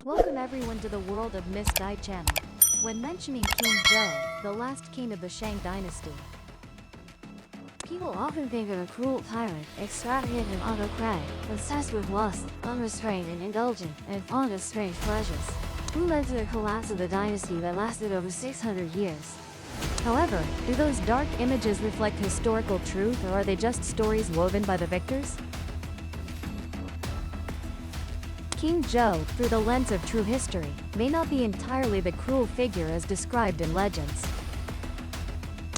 Welcome everyone to the world of Miss Guide channel. When mentioning King Zhou, the last king of the Shang dynasty, people often think of a cruel tyrant, extravagant and autocratic, obsessed with lust, unrestrained and indulgent, and fond of strange pleasures, who led to the collapse of the dynasty that lasted over 600 years. However, do those dark images reflect historical truth, or are they just stories woven by the victors? King Zhou, through the lens of true history, may not be entirely the cruel figure as described in legends.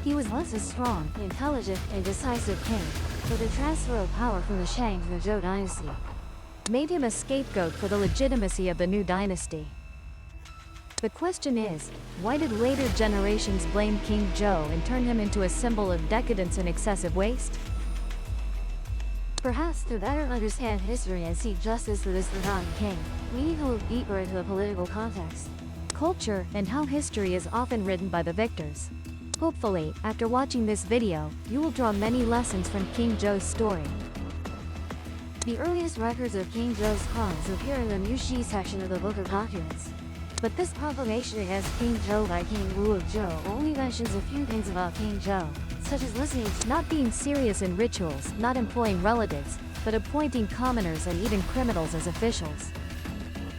He was once a strong, intelligent, and decisive king, but the transfer of power from the Shang to the Zhou dynasty made him a scapegoat for the legitimacy of the new dynasty. The question is, why did later generations blame King Zhou and turn him into a symbol of decadence and excessive waste? Perhaps to better understand history and seek justice for this forgotten king, we need to look deeper into the political context, culture, and how history is often written by the victors. Hopefully, after watching this video, you will draw many lessons from King Zhou's story. The earliest records of King Zhou's crimes appear in the Muxi section of the Book of Documents. But this proclamation against King Zhou by King Wu of Zhou only mentions a few things about King Zhou, such as listening to not being serious in rituals, not employing relatives, but appointing commoners and even criminals as officials.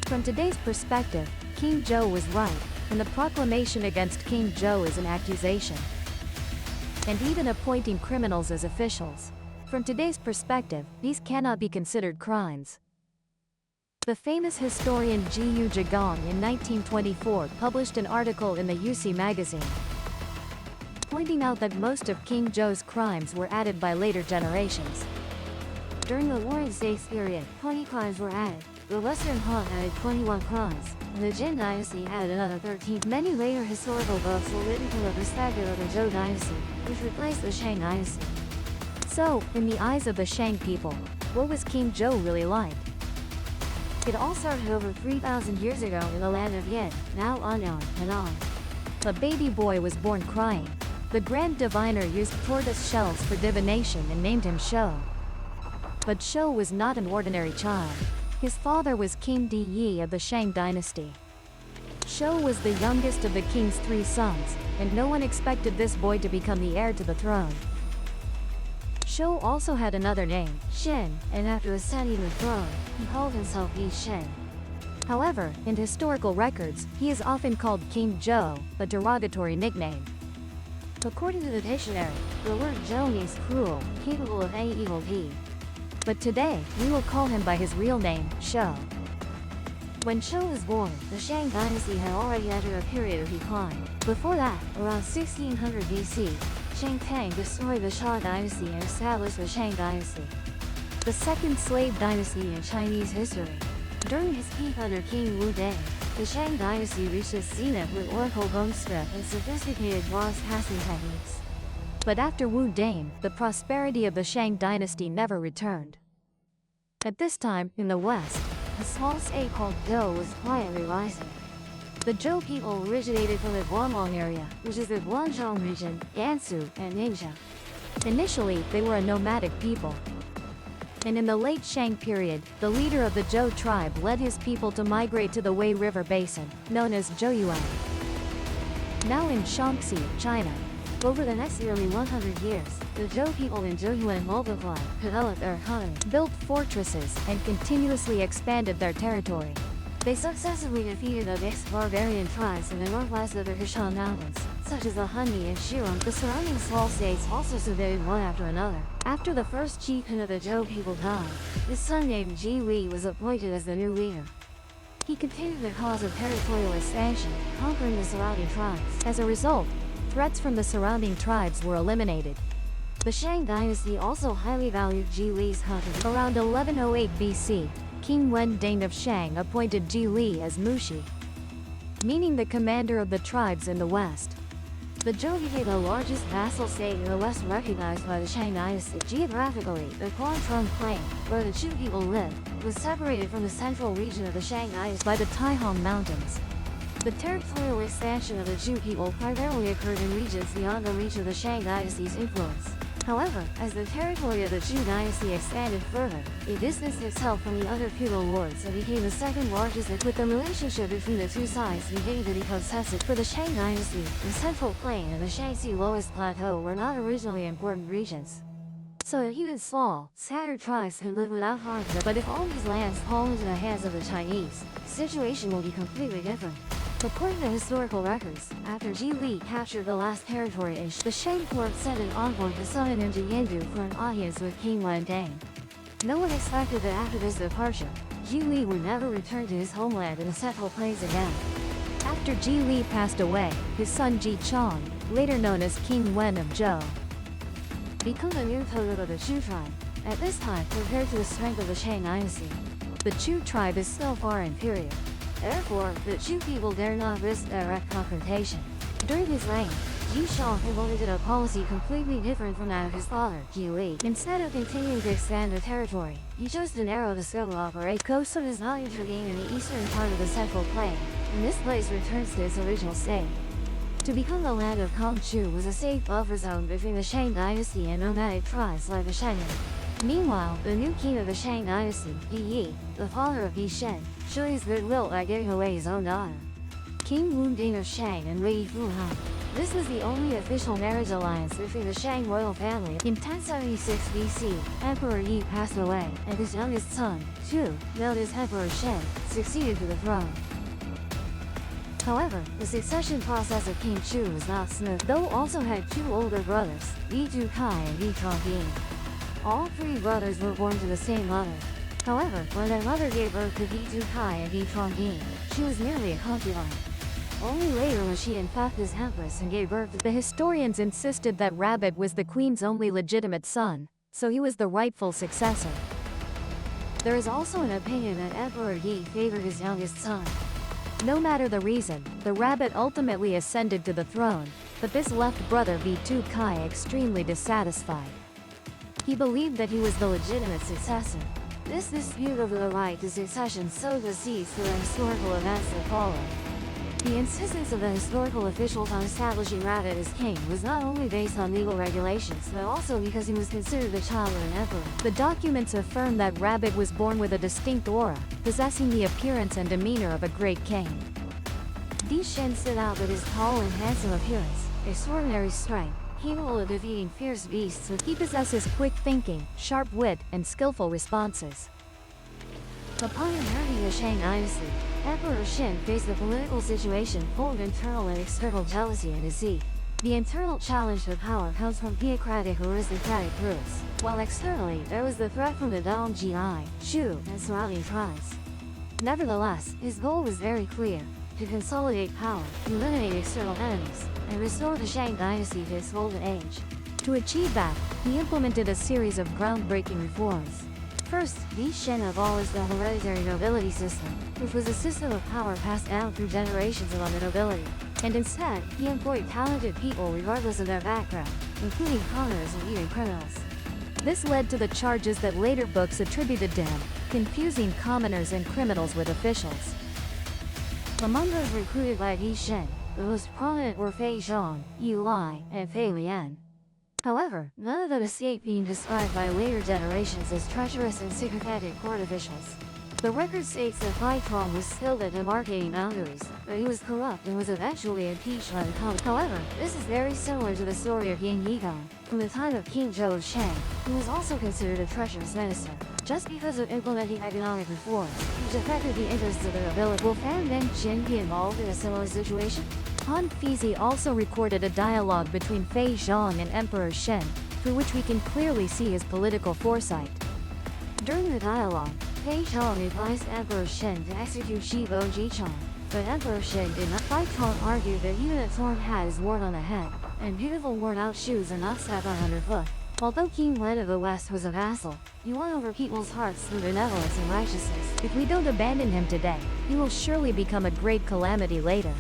From today's perspective, King Zhou was right, and the proclamation against King Zhou is an accusation. And even appointing criminals as officials. From today's perspective, these cannot be considered crimes. The famous historian Ji Yu Zhigong in 1924 published an article in the Yuxi magazine, pointing out that most of King Zhou's crimes were added by later generations. During the Warring States period, 20 crimes were added. The Western Han added 21 crimes, and the Jin dynasty added another 13. Many later historical books were written from the perspective of the Zhou dynasty, which replaced the Shang dynasty. So, in the eyes of the Shang people, what was King Zhou really like? It all started over 3,000 years ago in the land of Yin, now unknown, Henan. A baby boy was born crying. The grand diviner used tortoise shells for divination and named him Shou. But Shou was not an ordinary child. His father was King Di Yi of the Shang dynasty. Shou was the youngest of the king's 3 sons, and no one expected this boy to become the heir to the throne. Shou also had another name, Shen, and after ascending the throne, he called himself Yi Shen. However, in historical records, he is often called King Zhou, a derogatory nickname. According to the dictionary, the word Zhou means cruel, capable of any evil deed. But today, we will call him by his real name, Shou. When Shou was born, the Shang dynasty had already entered a period of decline. Before that, around 1600 BC, Shang Tang destroyed the Shang dynasty and established the Shang dynasty, the second slave dynasty in Chinese history. During his peak under King Wu Dame, the Shang dynasty reached its zenith with oracle bone script and sophisticated bronze casting techniques. But after Wu Dame, the prosperity of the Shang dynasty never returned. At this time, in the west, a small state called Zhou was quietly rising. The Zhou people originated from the Guangdong area, which is the Guangzhou region, Gansu, and Ningxia. Initially, they were a nomadic people. And in the late Shang period, the leader of the Zhou tribe led his people to migrate to the Wei River Basin, known as Zhouyuan, now in Shaanxi, China. Over the next nearly 100 years, the Zhou people in Zhouyuan multiplied, developed their economy, built fortresses, and continuously expanded their territory. They successively defeated the mixed barbarian tribes in the northwest of the Hershan Mountains, such as the Hunmi and Shiram. The surrounding small states also submitted one after another. After the first chieftain of the Zhou people died, his son named Ji Li was appointed as the new leader. He continued the cause of territorial expansion, conquering the surrounding tribes. As a result, threats from the surrounding tribes were eliminated. The Shang dynasty also highly valued Ji Li's contribution. Around 1108 BC, King Wen Dane of Shang appointed Ji Li as Mushi, meaning the commander of the tribes in the west. The Zhou became the largest vassal state in the west recognized by the Shang dynasty. Geographically, the Guangtrong Plain, where the Zhou people lived, was separated from the central region of the Shang dynasty by the Taihong Mountains. The territorial expansion of the Zhou people primarily occurred in regions beyond the reach of the Shang dynasty's influence. However, as the territory of the Zhou dynasty expanded further, it distanced itself from the other feudal lords and became the second largest, with the relationship between the two sides beginning to be contested. For the Shang dynasty, the Central Plain and the Shaanxi Lowest Plateau were not originally important regions. So even small, scattered tribes could live without harm, but if all these lands fall into the hands of the Chinese, the situation will be completely different. According to historical records, after Ji Li captured the last territory the Shang court sent an envoy to summon him to Yandu for an audience with King Wendang. No one expected that after this departure, Ji Li would never return to his homeland in the Central Plains again. After Ji Li passed away, his son Ji Chong, later known as King Wen of Zhou, became the new totem of the Chu tribe. At this time, compared to the strength of the Shang dynasty, the Chu tribe is still far inferior. Therefore, the Chu people dare not risk direct confrontation. During his reign, Ji Shang implemented a policy completely different from that of his father, Ji Li. Instead of continuing to expand the territory, he chose to narrow the scope of operation so does not intervene in the eastern part of the Central Plain, and this place returns to its original state. To become the land of Kongchu was a safe buffer zone between the Shang dynasty and nomadic tribes like the Shanyan. Meanwhile, the new king of the Shang dynasty, Yi Yi, the father of Yi Shen, showed his goodwill by giving away his own daughter, King Wu Ding of Shang and Wei Fuhan. This was the only official marriage alliance between the Shang royal family. In 1076 BC, Emperor Yi passed away, and his youngest son, Chu, known as Emperor Shen, succeeded to the throne. However, the succession process of King Chu was not smooth, though also had two older brothers, Yi Kai and Yi Chongying. All three brothers were born to the same mother. However, when their mother gave birth to Yi Kai and Yi Chongying, she was merely a concubine. Only later was she in fact his empress and gave birth to the historians insisted that Rabbit was the queen's only legitimate son, so he was the rightful successor. There is also an opinion that Emperor Yi favored his youngest son. No matter the reason, the Rabbit ultimately ascended to the throne, but this left brother Yi Kai extremely dissatisfied. He believed that he was the legitimate successor. This dispute over the right to succession sowed the seeds for the historical events that followed. The insistence of the historical officials on establishing Rabbit as king was not only based on legal regulations, but also because he was considered the child of an emperor. The documents affirm that Rabbit was born with a distinct aura, possessing the appearance and demeanor of a great king. Di Shen stood out with his tall and handsome appearance, extraordinary strength, capable of defeating fierce beasts. He possesses quick thinking, sharp wit, and skillful responses. Upon inheriting the Shang dynasty, Emperor Shen faced a political situation full of internal and external jealousy and deceit. The internal challenge to power comes from theocratic or aristocratic groups, while externally there was the threat from the Dong Ji, Shu, and surrounding tribes. Nevertheless, his goal was very clear: to consolidate power, eliminate external enemies, and restore the Shang dynasty to its golden age. To achieve that, he implemented a series of groundbreaking reforms. First, Di Shen abolished the hereditary nobility system, which was a system of power passed down through generations among the nobility, and instead, he employed talented people regardless of their background, including commoners and even criminals. This led to the charges that later books attributed to him, confusing commoners and criminals with officials. Among those recruited by Di Shen, the most prominent were Fei Zhang, Yu Lai, and Fei Lian. However, none of them escaped being described by later generations as treacherous and sycophantic court officials. The record states that Bai Tong was skilled at demarcating boundaries, but he was corrupt and was eventually impeached by the court. However, this is very similar to the story of Yin Yigang, from the time of King Zhou of Shang, who was also considered a treacherous minister. Just because of implementing economic reforms, which affected the interests of the nobility. Will Fan Menjin be involved in a similar situation? Han Fizi also recorded a dialogue between Fei Zhang and Emperor Shen, through which we can clearly see his political foresight. During the dialogue, Fei Zhang advised Emperor Shen to execute Shibo Jichang, but Emperor Shen did not. Bai Tong argued that even a torn hat is worn on the head, and beautiful worn-out shoes are not stepped on underfoot. Although King Wen of the West was a vassal, he won over people's hearts through benevolence and righteousness. If we don't abandon him today, he will surely become a great calamity later.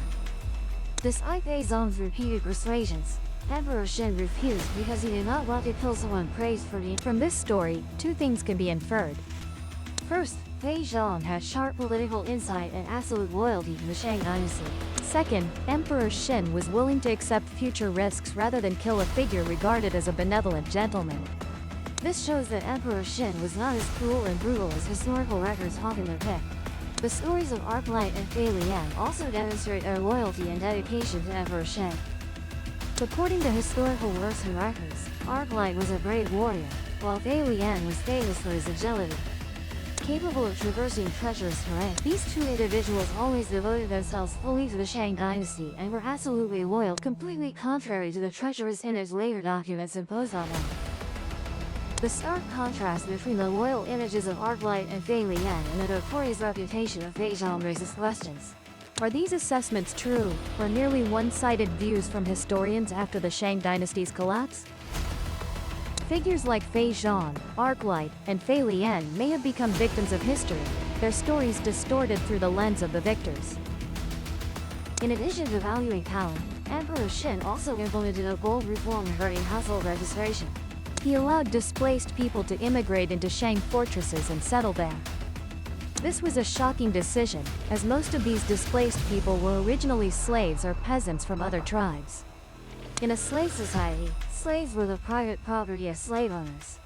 Despite Fei Zhang's repeated persuasions, Emperor Shen refused because he did not want to kill someone praised for being. From this story, two things can be inferred. First, Fei Zhang had sharp political insight and absolute loyalty to the Shang dynasty. Second, Emperor Xin was willing to accept future risks rather than kill a figure regarded as a benevolent gentleman. This shows that Emperor Xin was not as cruel and brutal as historical records often depict. The stories of Arclight and Fei Lian also demonstrate their loyalty and dedication to Emperor Shang. According to historical works and records, Arclight was a brave warrior, while Fei Lian was famous for his agility. Capable of traversing treacherous terrain, these two individuals always devoted themselves fully to the Shang dynasty and were absolutely loyal, completely contrary to the treacherous image later documents imposed on them. The stark contrast between the loyal images of Arclight and Fei Lian and the notorious reputation of Fei Zhang raises questions. Are these assessments true, or merely one-sided views from historians after the Shang dynasty's collapse? Figures like Fei Zhang, Arclight, and Fei Lian may have become victims of history, their stories distorted through the lens of the victors. In addition to valuing talent, Emperor Xin also implemented a bold reform regarding household registration. He allowed displaced people to immigrate into Shang fortresses and settle there. This was a shocking decision, as most of these displaced people were originally slaves or peasants from other tribes. In a slave society, slaves were the private property of slave owners.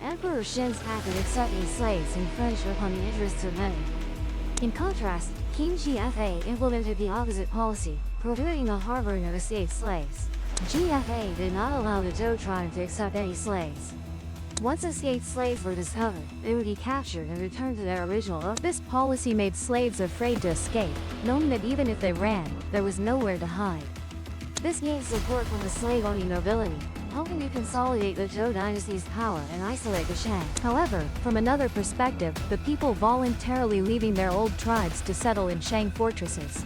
Emperor Xin's act of accepting slaves infringed upon the interests of many. In contrast, King GFA implemented the opposite policy, prohibiting the harboring of escaped slaves. GFA did not allow the Zhou tribe to accept any slaves. Once escaped slaves were discovered, they would be captured and returned to their original owners. This policy made slaves afraid to escape, knowing that even if they ran, there was nowhere to hide. This gained support from the slave-owning nobility, helping to consolidate the Zhou dynasty's power and isolate the Shang. However, from another perspective, the people voluntarily leaving their old tribes to settle in Shang fortresses.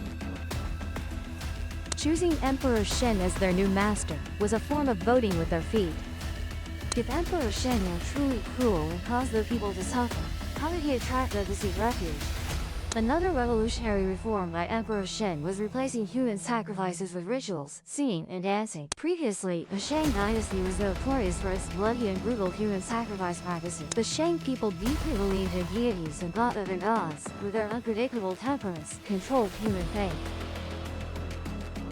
Choosing Emperor Xin as their new master was a form of voting with their feet. If Emperor Xin were truly cruel and caused the people to suffer, how did he attract them to seek refuge? Another revolutionary reform by Emperor Xin was replacing human sacrifices with rituals, singing, and dancing. Previously, the Shang dynasty was notorious for its bloody and brutal human sacrifice practices. The Shang people deeply believed in deities and thought that the gods, with their unpredictable temperaments, controlled human fate.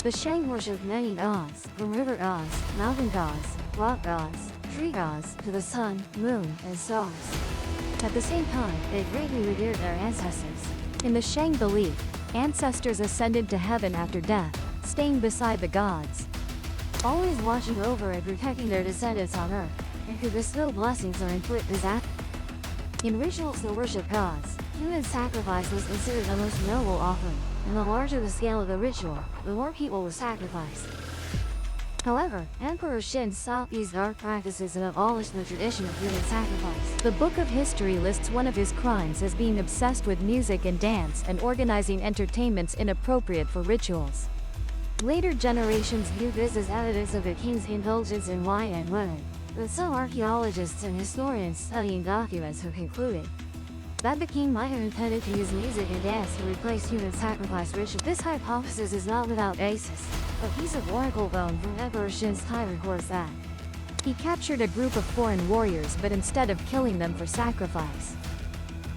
The Shang worshipped many gods, from river gods, mountain gods, rock gods, tree gods, to the sun, moon, and stars. At the same time, they greatly revered their ancestors. In the Shang belief, ancestors ascended to heaven after death, staying beside the gods, always watching over and protecting their descendants on earth, and could bestow blessings or inflict disaster. In rituals to worship gods, human sacrifice was considered the most noble offering, and the larger the scale of the ritual, the more people were sacrificed. However, Emperor Xin stopped these dark practices and abolished the tradition of human sacrifice. The Book of History lists one of his crimes as being obsessed with music and dance and organizing entertainments inappropriate for rituals. Later generations viewed this as evidence of the king's indulgence in wine and women, but some archaeologists and historians studying documents have concluded that the king might have intended to use music and dance to replace human sacrifice rituals. This hypothesis is not without basis. A piece of oracle bone from Emperor Xin's time records that he captured a group of foreign warriors, but instead of killing them for sacrifice,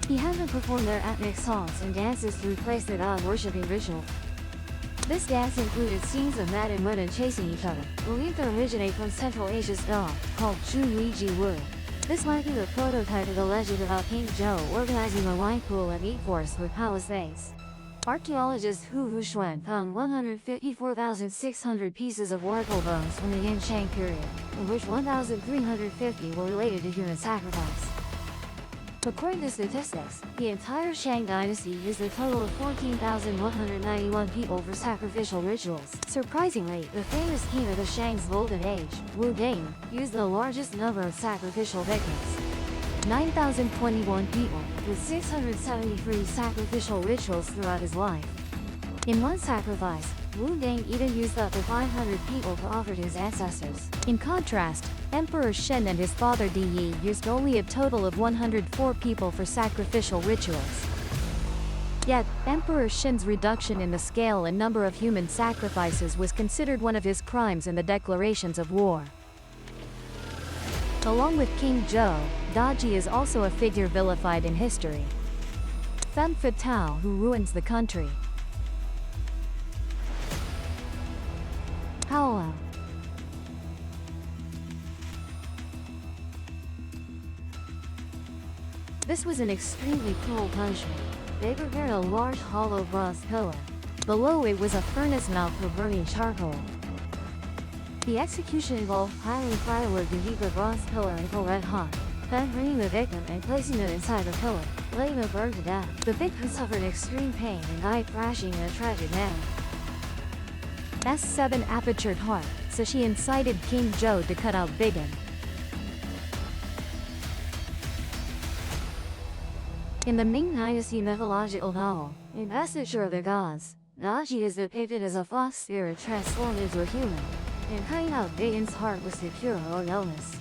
he had them perform their ethnic songs and dances to replace the god-worshipping ritual. This dance included scenes of men and women chasing each other, believed to originate from Central Asia's god, called Zhu Wu. This might be the prototype of the legend about King Zhou organizing a wine pool and meat forest with palace days. Archaeologist Hu Huxuan found 154,600 pieces of oracle bones from the Yin Shang period, of which 1,350 were related to human sacrifice. According to statistics, the entire Shang dynasty used a total of 14,191 people for sacrificial rituals. Surprisingly, the famous king of the Shang's golden age, Wu Ding, used the largest number of sacrificial victims, 9,021 people, with 673 sacrificial rituals throughout his life. In one sacrifice, Wu Ding even used up to 500 people to offer to his ancestors. In contrast, Emperor Xin and his father Di Yi used only a total of 104 people for sacrificial rituals. Yet, Emperor Xin's reduction in the scale and number of human sacrifices was considered one of his crimes in the declarations of war. Along with King Zhou, Daji is also a figure vilified in history. Femme fatale who ruins the country. Paolo. This was an extremely cruel punishment. They prepared a large hollow bronze pillar. Below it was a furnace mouth for burning charcoal. The execution involved piling firewood to heat the bronze pillar until red hot, then bringing the victim and placing it inside the pillar, letting it burn to death. The victim suffered extreme pain and died crashing in a tragic manner. S7 apertured heart, so she incited King Joe to cut out Biggin. In the Ming Dynasty mythological novel, Investiture of the Gods, Daji is depicted as a fox spirit transformed into a human, and cutting out Biggin's heart was to cure her illness.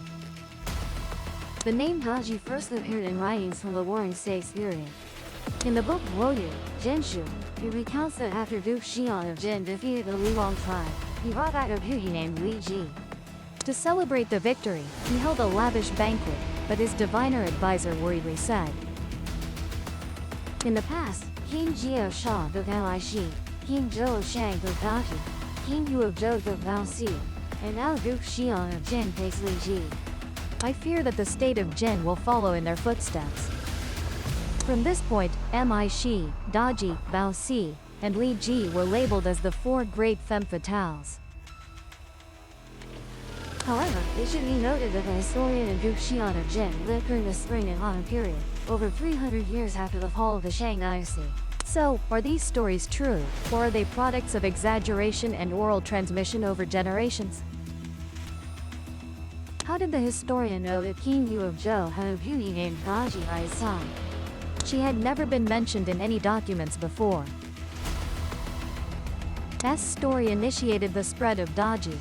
The name Daji first appeared in writings from the Warring States period. In the book Woyu, Jinshu, it recounts that after Duke Xian of Jin defeated the Liwang tribe, he brought back a beauty named Li Ji. To celebrate the victory, he held a lavish banquet, but his diviner advisor worriedly said, In the past, King Ji of Sha took Shi, King Zhou of Shang took Daji, King Yu of Zhou took Baoxi, and now Duke Xian of Jin takes Li Ji. I fear that the state of Jin will follow in their footsteps. From this point, Shi, Daji, Baoxi, and Li Ji were labeled as the four great femme fatales. However, it should be noted that the historian and Duke Xian of Jin lived during the Spring and Autumn period, over 300 years after the fall of the Shang dynasty. So, are these stories true, or are they products of exaggeration and oral transmission over generations? How did the historian know that King Yu of Zhou had a beauty named Daji by his side? She had never been mentioned in any documents before. S story initiated the spread of Daji.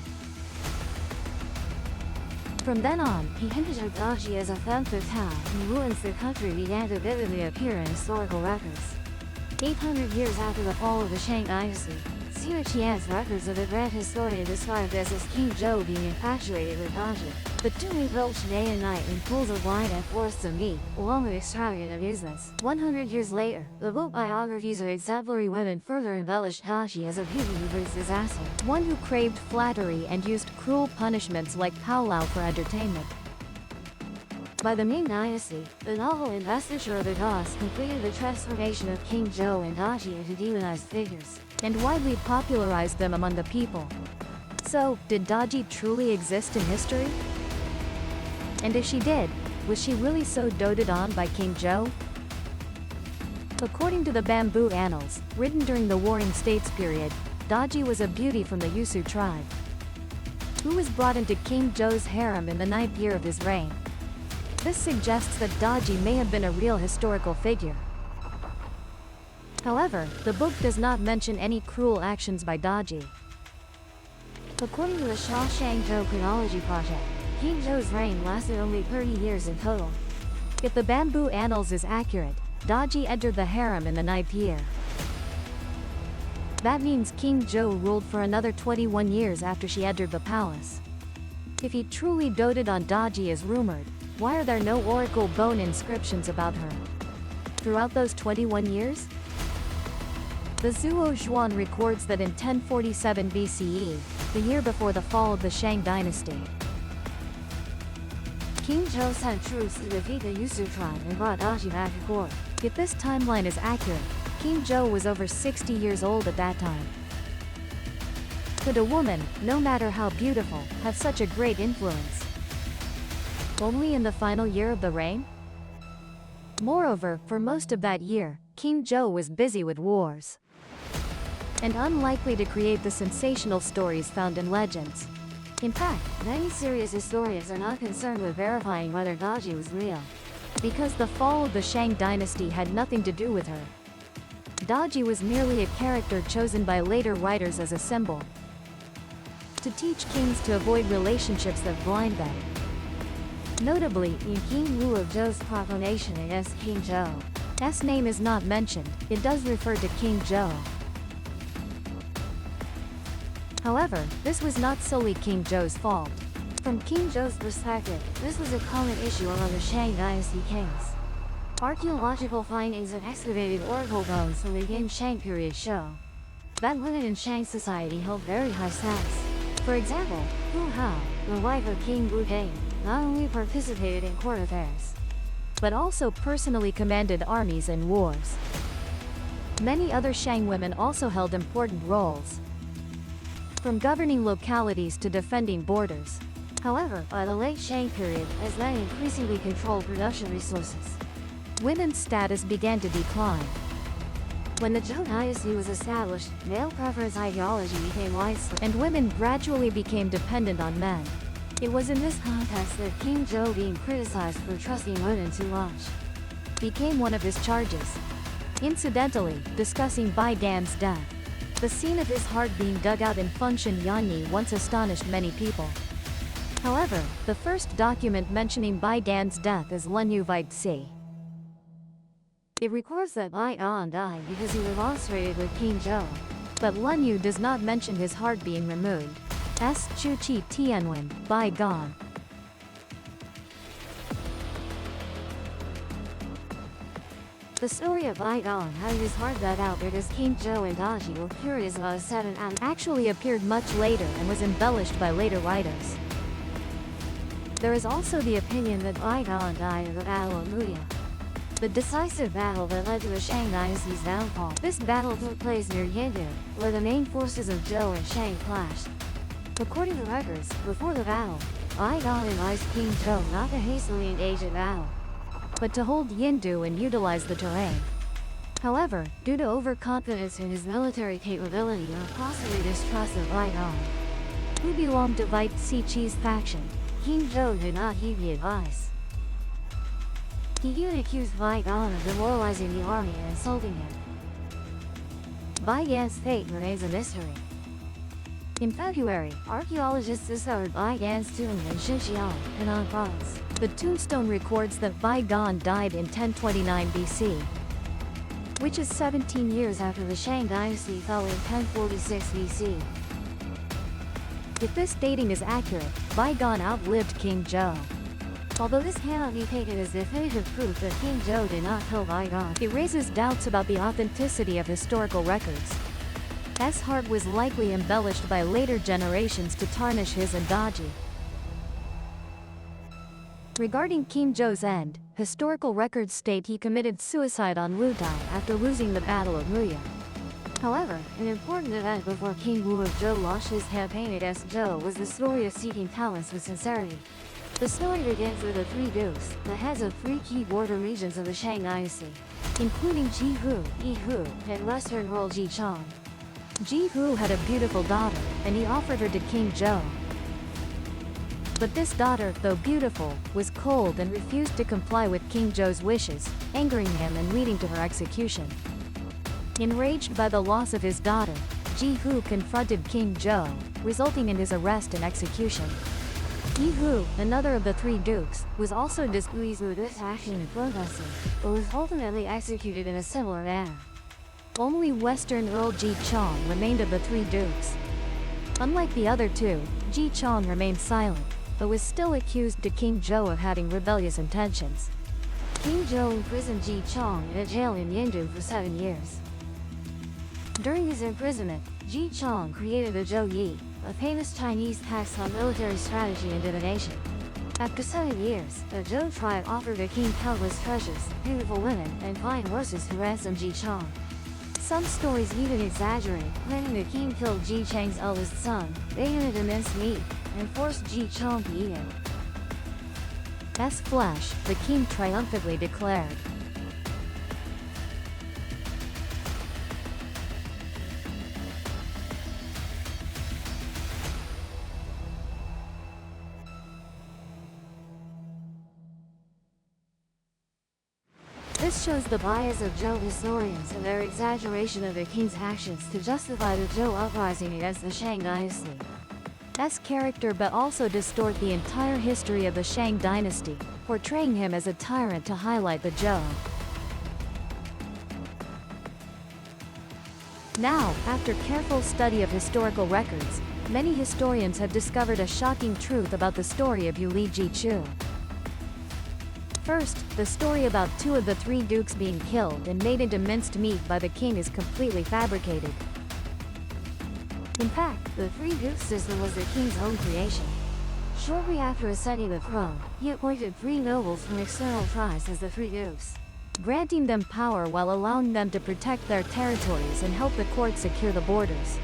From then on, The image of Daji as a femme fatale who ruins the country began to vividly appear in historical records. 800 years after the fall of the Shang dynasty, Xue Qian's records of the grand historian described this as King Zhou being infatuated with Daji. The two indulged day and night in pools of wine and forests of meat, along with extravagant amusements. 100 years later, the book biographies of exemplary women further embellished Daji as a beauty who brings disaster. One who craved flattery and used cruel punishments like powwow for entertainment. By the Ming Dynasty, the novel Investiture of the Gods completed the transformation of King Zhou and Daji into demonized figures, and widely popularized them among the people. So, did Daji truly exist in history? And if she did, was she really so doted on by King Zhou? According to the Bamboo Annals, written during the Warring States period, Daji was a beauty from the Yusu tribe, who was brought into King Zhou's harem in the 9th year of his reign. This suggests that Daji may have been a real historical figure. However, the book does not mention any cruel actions by Daji. According to the Sha Shang Zhou Chronology Project, King Zhou's reign lasted only 30 years in total. If the Bamboo Annals is accurate, Daji entered the harem in the 9th year. That means King Zhou ruled for another 21 years after she entered the palace. If he truly doted on Daji as rumored, why are there no oracle bone inscriptions about her? Throughout those 21 years? The Zuo Zhuan records that in 1047 BCE, the year before the fall of the Shang dynasty, King Zhou sent troops to defeat the Yusu tribe and brought Daji back to court. If this timeline is accurate, King Zhou was over 60 years old at that time. Could a woman, no matter how beautiful, have such a great influence? Only in the final year of the reign? Moreover, for most of that year, King Zhou was busy with wars, and unlikely to create the sensational stories found in legends. In fact, many serious historians are not concerned with verifying whether Daji was real, because the fall of the Shang dynasty had nothing to do with her. Daji was merely a character chosen by later writers as a symbol, to teach kings to avoid relationships that blind them. Notably, in King Wu of Zhou's proclamation against King Zhou, S name is not mentioned, it does refer to King Zhou. However, this was not solely King Zhou's fault. From King Zhou's perspective, this was a common issue among the Shang dynasty kings. Archaeological findings and excavated oracle bones from the Yin Shang period show that women in Shang society held very high status. For example, Hu Hao, the wife of King Wu Deng, not only participated in court affairs, but also personally commanded armies and wars. Many other Shang women also held important roles, from governing localities to defending borders. However, by the late Shang period, as men increasingly controlled production resources, women's status began to decline. When the Zhou dynasty was established, male preference ideology became widespread, and women gradually became dependent on men. It was in this context that King Zhou, being criticized for trusting women too much, became one of his charges. Incidentally, discussing Bai Dan's death, the scene of his heart being dug out in Fengshan Yanyi once astonished many people. However, the first document mentioning Bai Dan's death is Lunyu Vaixi. It records that Bai Dan died because he remonstrated with King Zhou, but Lunyu does not mention his heart being removed. S. Chu Chi Tianwen, Bai Gan. The story of Bai Dan having his heart dug out because King Zhou and Daji were curious about his seven and actually appeared much later and was embellished by later writers. There is also the opinion that Bai Dan died in the Battle of Muya, the decisive battle that led to the Shang dynasty's downfall. This battle took place near Yindu, where the main forces of Zhou and Shang clashed. According to records, before the battle, Bai Dan advised King Zhou not to hastily engage in battle, but to hold Yindu and utilize the terrain. However, due to overconfidence in his military capability or possibly distrust of Bai Dan, who belonged to Vaixi Chi's faction, King Zhou did not heed the advice. He even accused Bai Dan of demoralizing the army and insulting him. Bai Dan's fate remains a mystery. In February, archaeologists discovered Bai Dan's tomb in Xinjiang, Henan Province. The tombstone records that Bai Dan died in 1029 BC, which is 17 years after the Shang dynasty fell in 1046 BC. If this dating is accurate, Bai Dan outlived King Zhou. Although this cannot be taken as definitive proof that King Zhou did not kill Bai Dan, it raises doubts about the authenticity of historical records. S. heart was likely embellished by later generations to tarnish his and Daji. Regarding King Zhou's end, historical records state he committed suicide on Wudai after losing the Battle of Muya. However, an important event before King Wu of Zhou launched his campaign against Zhou was the story of seeking talents with sincerity. The story begins with the three dukes, the heads of three key border regions of the Shang dynasty, including Jihu, Yihu, and western rural Jichang. Jihu had a beautiful daughter, and he offered her to King Zhou. But this daughter, though beautiful, was cold and refused to comply with King Zhou's wishes, angering him and leading to her execution. Enraged by the loss of his daughter, Jihu confronted King Zhou, resulting in his arrest and execution. Yihu, another of the three dukes, was also displeased with this action and protested, but was ultimately executed in a similar manner. Only western Earl Jichang remained of the three dukes. Unlike the other two, Jichang remained silent, but was still accused to King Zhou of having rebellious intentions. King Zhou imprisoned Jichang in a jail in Yindu for 7 years. During his imprisonment, Jichang created the Zhou Yi, a famous Chinese text on military strategy and divination. After 7 years, the Zhou tribe offered the king countless treasures, beautiful women, and fine horses to ransom Jichang. Some stories even exaggerate, claiming the king killed Jichang's eldest son, baked it in minced meat, and forced Jichang to eat it. As flesh, the king triumphantly declared. This shows the bias of Zhou historians and their exaggeration of the king's actions to justify the Zhou uprising against the Shang dynasty. As character but also distort the entire history of the Shang dynasty, portraying him as a tyrant to highlight the Zhou. Now, after careful study of historical records, Many historians have discovered a shocking truth about the story of Yu Li Ji Chu. First, the story about 2 of the 3 dukes being killed and made into minced meat by the king is completely fabricated. In fact, the 3 dukes system was the king's own creation. Shortly after ascending the throne, he appointed 3 nobles from external tribes as the 3 dukes, granting them power while allowing them to protect their territories and help the court secure the borders.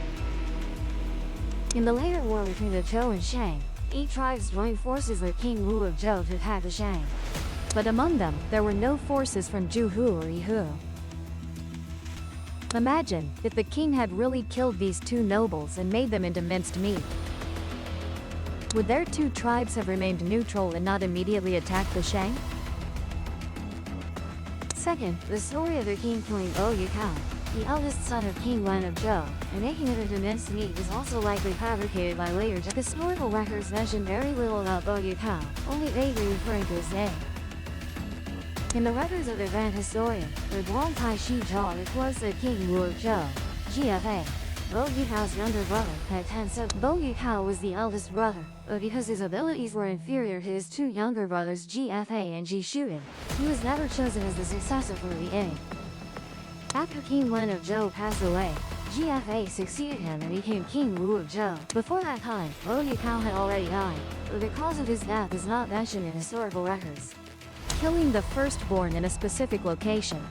In the later war between the Zhou and Shang, 8 tribes joined forces with King Wu of Zhou to attack the Shang. But among them, there were no forces from Juhu or Yihu. Imagine if the king had really killed these 2 nobles and made them into minced meat. Would their 2 tribes have remained neutral and not immediately attacked the Shang? Second, the story of the king killing Bo Yukao, the eldest son of King Wen of Zhou, and making it into minced meat is also likely fabricated by later historical records mention very little about Bo Yukao, only vaguely referring to his name. In the records of the Grand Historian, the Guang Tai Shi Zhao records that King Wu of Zhou, GFA, Bo Yukao's younger brother, had 10 sons. Bo Yukao was the eldest brother, but because his abilities were inferior to his 2 younger brothers GFA and Ji Shuyan, he was never chosen as the successor for the king. After King Wen of Zhou passed away, GFA succeeded him and became King Wu of Zhou. Before that time, Bo Yukao had already died, but the cause of his death is not mentioned in historical records. Killing the firstborn in a specific location.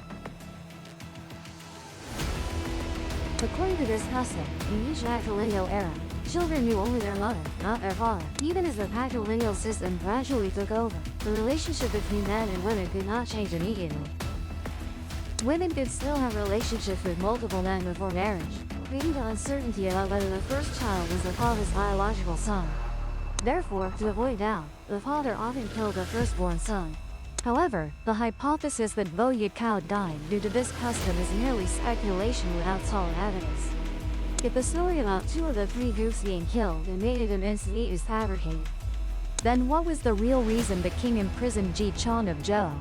According to this custom, in each matrilineal era, children knew only their mother, not their father. Even as the patrilineal system gradually took over, the relationship between men and women could not change immediately. Women could still have relationships with multiple men before marriage, leading to uncertainty about whether the first child was the father's biological son. Therefore, to avoid doubt, the father often killed the firstborn son. However, the hypothesis that Bo Yukao died due to this custom is merely speculation without solid evidence. If the story about 2 of the 3 dukes being killed and made into minced meat is fabricated, then what was the real reason the king imprisoned Ji Chong of Zhou?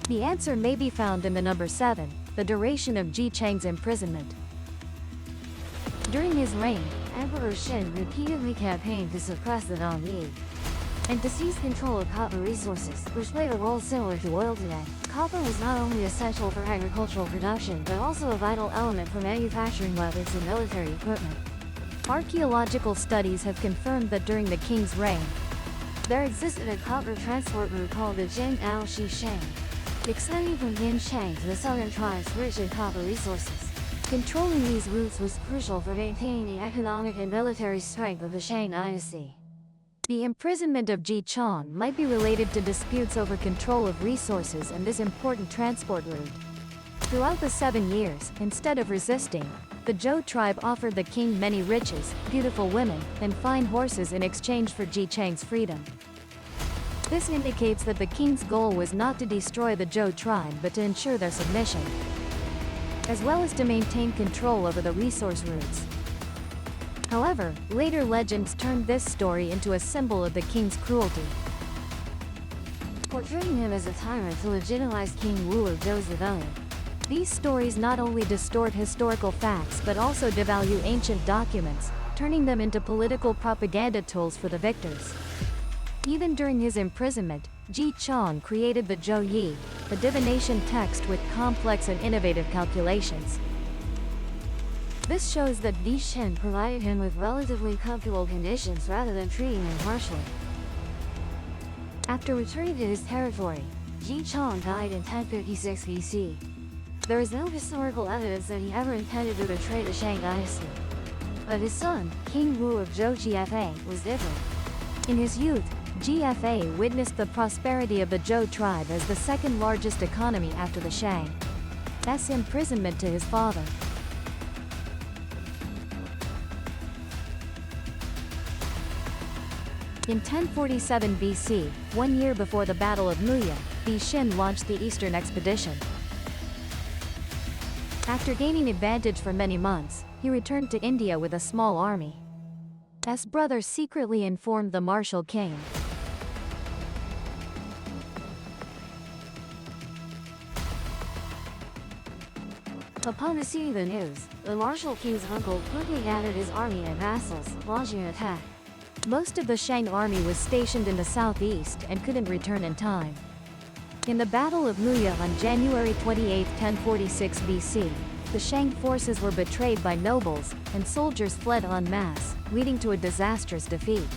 The answer may be found in the number 7, the duration of Ji Chang's imprisonment. During his reign, Emperor Xin repeatedly campaigned to suppress the non-Yi and to seize control of copper resources, which played a role similar to oil today. Copper was not only essential for agricultural production but also a vital element for manufacturing weapons and military equipment. Archaeological studies have confirmed that during the king's reign, there existed a copper transport route called the Jing'ao Shishang, extending from Yinshang to the southern tribes rich in copper resources. Controlling these routes was crucial for maintaining the economic and military strength of the Shang dynasty. The imprisonment of Ji Chong might be related to disputes over control of resources and this important transport route. Throughout the 7 years, instead of resisting, the Zhou tribe offered the king many riches, beautiful women, and fine horses in exchange for Ji Chang's freedom. This indicates that the king's goal was not to destroy the Zhou tribe but to ensure their submission, as well as to maintain control over the resource routes. However, later legends turned this story into a symbol of the king's cruelty, portraying him as a tyrant to legitimize King Wu of Zhou's rebellion. These stories not only distort historical facts but also devalue ancient documents, turning them into political propaganda tools for the victors. Even during his imprisonment, Ji Chong created the Zhou Yi, a divination text with complex and innovative calculations. This shows that Di Shen provided him with relatively comfortable conditions rather than treating him harshly. After returning to his territory, Ji Chong died in 1056 BC. There is no historical evidence that he ever intended to betray the Shang dynasty. But his son, King Wu of Zhou GFA, was different. In his youth, GFA witnessed the prosperity of the Zhou tribe as the second largest economy after the Shang. That's imprisonment to his father. In 1047 BC, 1 year before the Battle of Muya, Di Xin launched the Eastern Expedition. After gaining advantage for many months, he returned to India with a small army. His brother secretly informed the martial king. Upon receiving the news, the martial king's uncle quickly gathered his army and vassals, launching an attack. Most of the Shang army was stationed in the southeast and couldn't return in time. In the Battle of Muya on January 28, 1046 BC, the Shang forces were betrayed by nobles, and soldiers fled en masse, leading to a disastrous defeat.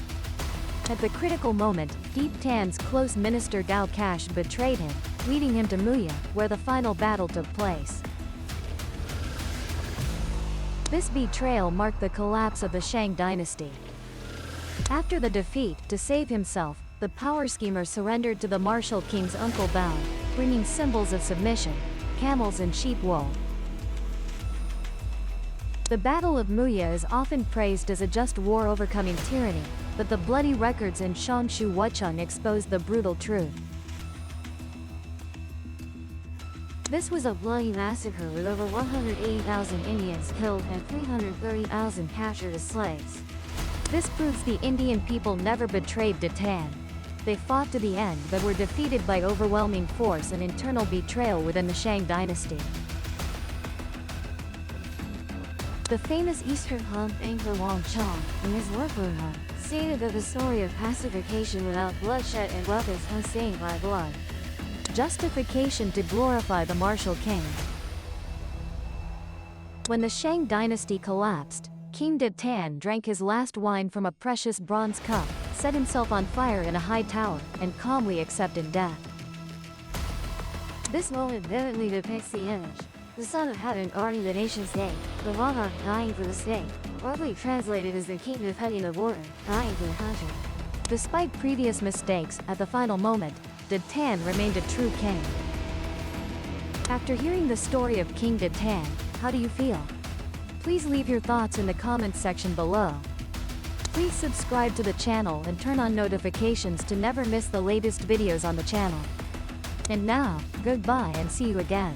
At the critical moment, Deep Tan's close minister Gao Cash betrayed him, leading him to Muya, where the final battle took place. This betrayal marked the collapse of the Shang dynasty. After the defeat, to save himself, the power schemer surrendered to the martial king's uncle Bao, bringing symbols of submission, camels and sheep wool. The Battle of Muya is often praised as a just war overcoming tyranny, but the bloody records in Shangshu Wucheng exposed the brutal truth. This was a bloody massacre with over 180,000 Indians killed and 330,000 captured as slaves. This proves the Indian people never betrayed De Tan. They fought to the end but were defeated by overwhelming force and internal betrayal within the Shang dynasty. The famous Eastern Han thinker Wang Chong, in his work on Han, stated that the story of pacification without bloodshed and weapons unstained by blood. Justification to glorify the martial king. When the Shang dynasty collapsed, King De Tan drank his last wine from a precious bronze cup, set himself on fire in a high tower, and calmly accepted death. This moment vividly depicts the image. The son of heaven guarding the nation's state, the monarch dying for the state, roughly translated as the king defending the border, dying for the country. Despite previous mistakes, at the final moment, De Tan remained a true king. After hearing the story of King De Tan, how do you feel? Please leave your thoughts in the comments section below. Please subscribe to the channel and turn on notifications to never miss the latest videos on the channel. And now, goodbye and see you again.